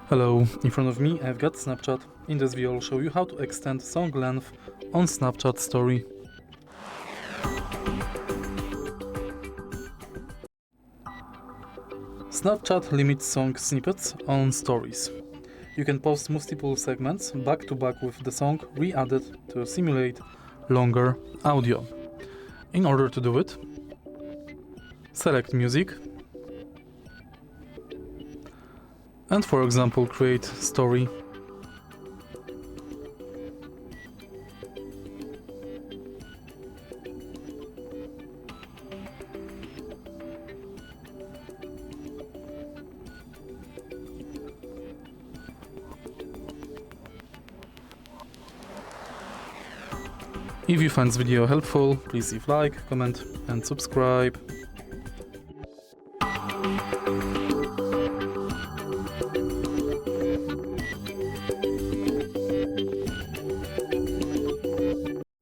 Hello, in front of me I've got Snapchat. In this video I'll show you how to extend song length on Snapchat story. Snapchat limits song snippets on stories. You can post multiple segments back to back with the song re-added to simulate longer audio. In order to do it, select music and, for example, create story. If you find this video helpful, please leave like, comment and subscribe.